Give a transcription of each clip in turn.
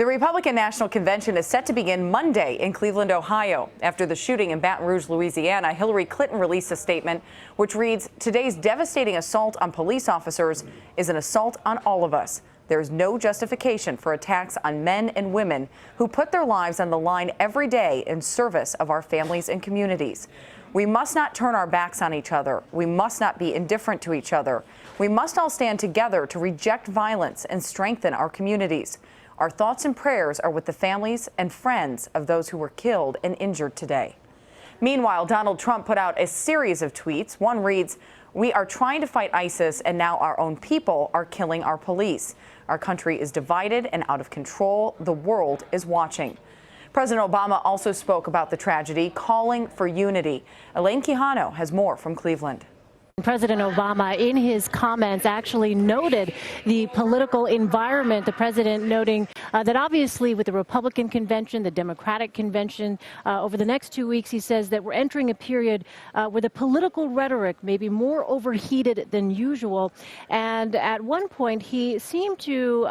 The Republican National Convention is set to begin Monday in Cleveland, Ohio. After the shooting in Baton Rouge, Louisiana, Hillary Clinton released a statement which reads, "Today's devastating assault on police officers is an assault on all of us. There is no justification for attacks on men and women who put their lives on the line every day in service of our families and communities. We must not turn our backs on each other. We must not be indifferent to each other. We must all stand together to reject violence and strengthen our communities. Our thoughts and prayers are with the families and friends of those who were killed and injured today." Meanwhile, Donald Trump put out a series of tweets. One reads, "We are trying to fight ISIS, and now our own people are killing our police. Our country is divided and out of control. The world is watching." President Obama also spoke about the tragedy, calling for unity. Elaine Quijano has more from Cleveland. President Obama, in his comments, actually noted the political environment. The president noting that obviously with the Republican convention, the Democratic convention, over the next 2 weeks, he says that we're entering a period where the political rhetoric may be more overheated than usual. And at one point, he seemed to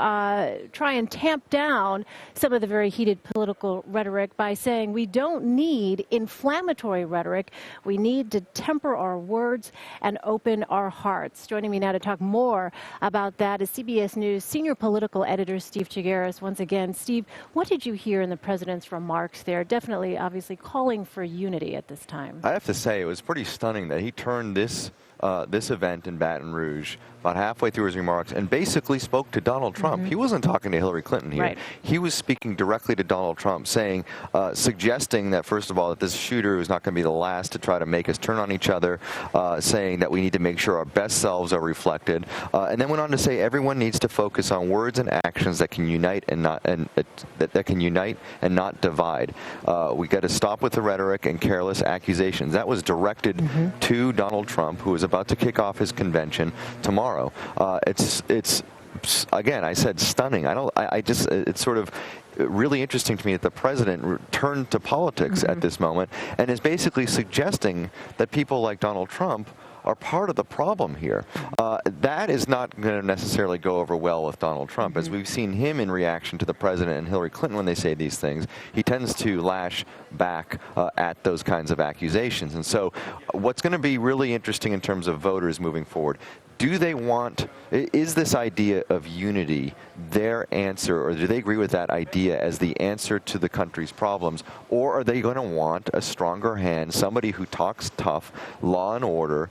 try and tamp down some of the very heated political rhetoric by saying we don't need inflammatory rhetoric. We need to temper our words and open our hearts. Joining me now to talk more about that is CBS News senior political editor Steve Chaggaris. Once again, Steve, what did you hear in the president's remarks there? Definitely, obviously, calling for unity at this time. I have to say, it was pretty stunning that he turned this event in Baton Rouge about halfway through his remarks and basically spoke to Donald Trump. He wasn't talking to Hillary Clinton here. Right. He was speaking directly to Donald Trump, saying, suggesting that, first of all, that this shooter is not going to be the last to try to make us turn on each other, saying that we need to make sure our best selves are reflected, and then went on to say everyone needs to focus on words and actions that can unite and not divide. We got to stop with the rhetoric and careless accusations. That was directed to Donald Trump, who is about to kick off his convention tomorrow. It's again, I said stunning. It's sort of really interesting to me that the president turned to politics at this moment and is basically suggesting that people like Donald Trump are part of the problem here. That is not going to necessarily go over well with Donald Trump. As we've seen him in reaction to the president and Hillary Clinton when they say these things, he tends to lash back at those kinds of accusations. And so what's going to be really interesting in terms of voters moving forward, is this idea of unity their answer, or do they agree with that idea as the answer to the country's problems, or are they going to want a stronger hand, somebody who talks tough, law and order,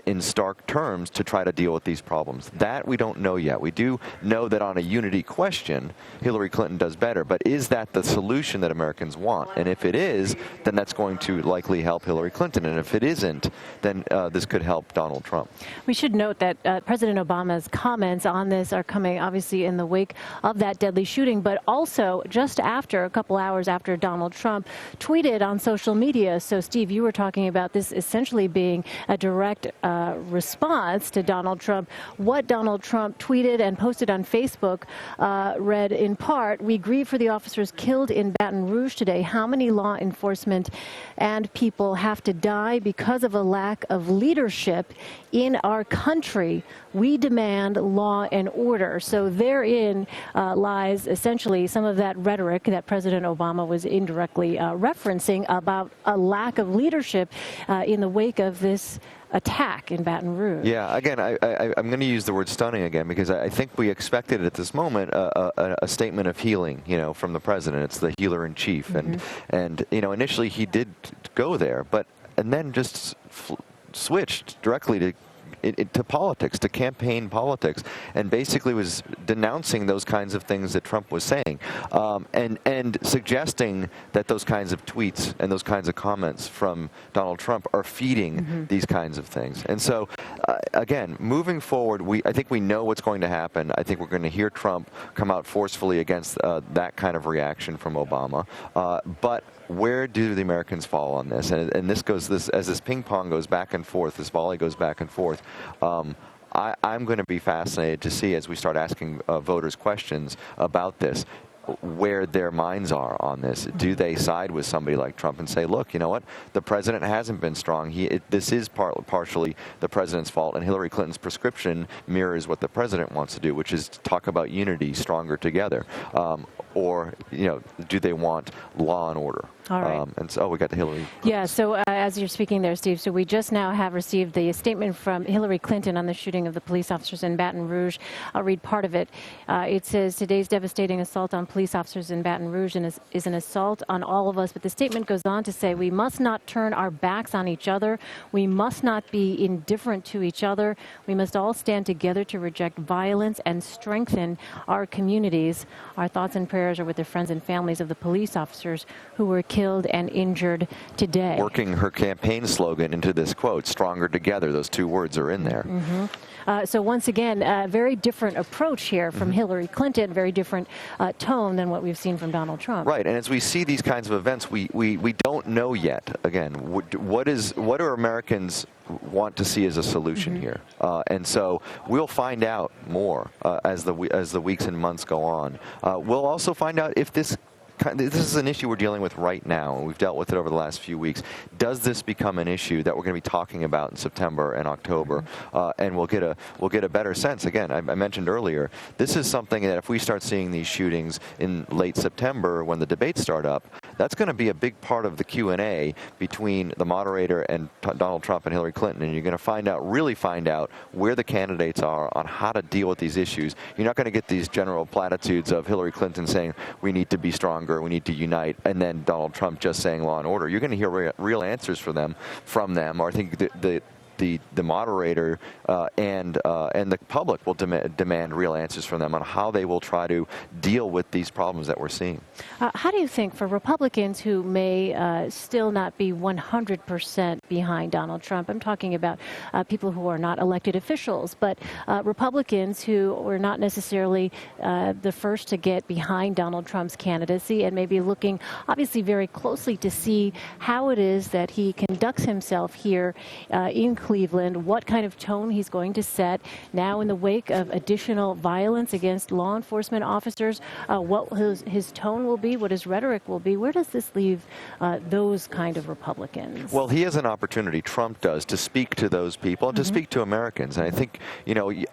in stark terms to try to deal with these problems? That we don't know yet. We do know that on a unity question, Hillary Clinton does better, but is that the solution that Americans want? And if it is, then that's going to likely help Hillary Clinton, and if it isn't, then this could help Donald Trump. We should note that President Obama's comments on this are coming obviously in the wake of that deadly shooting, but also just after, a couple hours after Donald Trump tweeted on social media. So, Steve, you were talking about this essentially being a direct response to Donald Trump. What Donald Trump tweeted and posted on Facebook read in part, "We grieve for the officers killed in Baton Rouge today. How many law enforcement and people have to die because of a lack of leadership in our country? We demand law and order." So therein lies essentially some of that rhetoric that President Obama was indirectly referencing about a lack of leadership in the wake of this attack in Baton Rouge. Yeah, again, I'm going to use the word stunning again because I think we expected at this moment a statement of healing, from the president. It's the healer in chief, and initially he did go there, and then just switched directly to politics, to campaign politics, and basically was denouncing those kinds of things that Trump was saying, and suggesting that those kinds of tweets and those kinds of comments from Donald Trump are feeding these kinds of things. And so, again, moving forward, I think we know what's going to happen. I think we're going to hear Trump come out forcefully against that kind of reaction from Obama. But where do the Americans fall on this? And as this ping pong goes back and forth, this volley goes back and forth, I'm going to be fascinated to see as we start asking voters questions about this. where their minds are on this. Do they side with somebody like Trump and say, look, you know what, the president hasn't been strong. This is partially the president's fault, and Hillary Clinton's prescription mirrors what the president wants to do, which is to talk about unity, stronger together. Or, do they want law and order? All right. And so we got the Hillary. Yeah, so as you're speaking there, Steve, so we just now have received the statement from Hillary Clinton on the shooting of the police officers in Baton Rouge. I'll read part of it. It says, today's devastating assault on police officers in Baton Rouge is an assault on all of us. But the statement goes on to say, we must not turn our backs on each other. We must not be indifferent to each other. We must all stand together to reject violence and strengthen our communities. Our thoughts and prayers are with the friends and families of the police officers who were killed and injured today. Working her campaign slogan into this quote, stronger together. Those two words are in there. So once again, a very different approach here from Hillary Clinton, very different tone than what we've seen from Donald Trump. Right, and as we see these kinds of events, we don't know yet, again, what do Americans want to see as a solution here? And so we'll find out more as the weeks and months go on. We'll also find out if this is an issue we're dealing with right now, and we've dealt with it over the last few weeks. Does this become an issue that we're going to be talking about in September and October? And we'll get a better sense. Again, I mentioned earlier, this is something that if we start seeing these shootings in late September when the debates start up, that's going to be a big part of the Q&A between the moderator and Donald Trump and Hillary Clinton. And you're going to really find out where the candidates are on how to deal with these issues. You're not going to get these general platitudes of Hillary Clinton saying we need to be stronger, we need to unite, and then Donald Trump just saying law and order. You're going to hear real answers from them. Or I think the moderator and the public will demand real answers from them on how they will try to deal with these problems that we're seeing. How do you think, for Republicans who may still not be 100% behind Donald Trump, I'm talking about people who are not elected officials, but Republicans who were not necessarily the first to get behind Donald Trump's candidacy and maybe looking obviously very closely to see how it is that he conducts himself here in Cleveland, what kind of tone he's going to set now in the wake of additional violence against law enforcement officers, what his tone will be, what his rhetoric will be. Where does this leave those kind of Republicans? Well, he has an opportunity, Trump does, to speak to those people and to speak to Americans. And I think,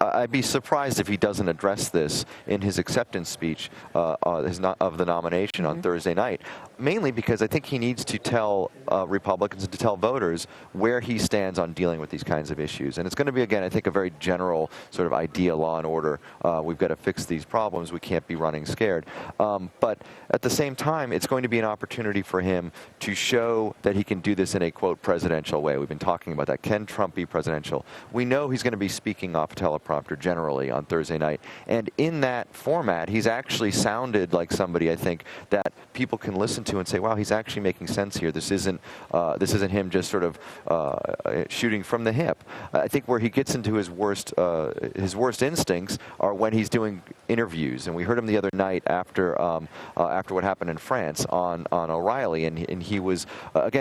I'd be surprised if he doesn't address this in his acceptance speech of the nomination on Thursday night, mainly because I think he needs to tell Republicans and to tell voters where he stands on dealing with these kinds of issues. And it's going to be, again, I think, a very general sort of idea, law and order. We've got to fix these problems. We can't be running scared. But at the same time, it's going to be an opportunity for him to show that he can do this in a, quote, presidential way. We've been talking about that. Can Trump be presidential? We know he's going to be speaking off a teleprompter generally on Thursday night. And in that format, he's actually sounded like somebody, I think, that people can listen to and say, wow, he's actually making sense here. This isn't him just sort of shooting from the hip. I think where he gets into his worst instincts are when he's doing interviews. And we heard him the other night after what happened in France on O'Reilly, and he was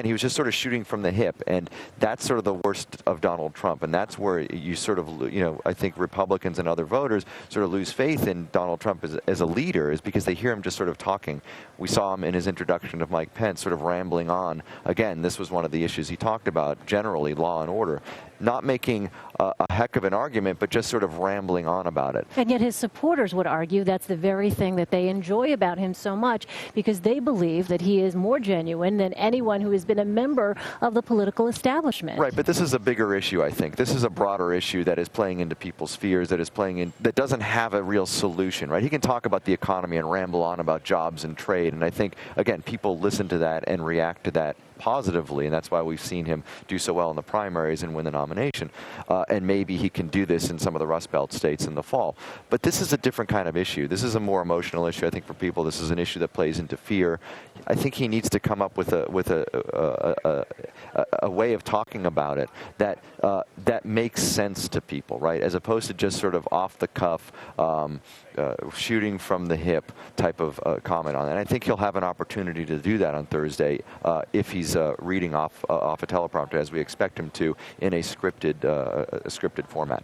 he was just sort of shooting from the hip, and that's sort of the worst of Donald Trump. And that's where you sort of, I think Republicans and other voters sort of lose faith in Donald Trump as a leader, is because they hear him just sort of talking. We saw him in his introduction of Mike Pence sort of rambling on. Again, this was one of the issues he talked about, generally law and order. Not making a heck of an argument, but just sort of rambling on about it. And yet his supporters would argue that's the very thing that they enjoy about him so much, because they believe that he is more genuine than anyone who has been a member of the political establishment. Right, but this is a bigger issue, I think. This is a broader issue that is playing into people's fears, that doesn't have a real solution, right? He can talk about the economy and ramble on about jobs and trade, and I think, again, people listen to that and react to that positively, and that's why we've seen him do so well in the primaries and win the nomination. And maybe he can do this in some of the Rust Belt states in the fall. But this is a different kind of issue. This is a more emotional issue, I think, for people. This is an issue that plays into fear. I think he needs to come up with a way of talking about it that makes sense to people, right? As opposed to just sort of off the cuff, shooting from the hip type of comment on it. And I think he'll have an opportunity to do that on Thursday if he's reading off a teleprompter, as we expect him to, in a scripted format.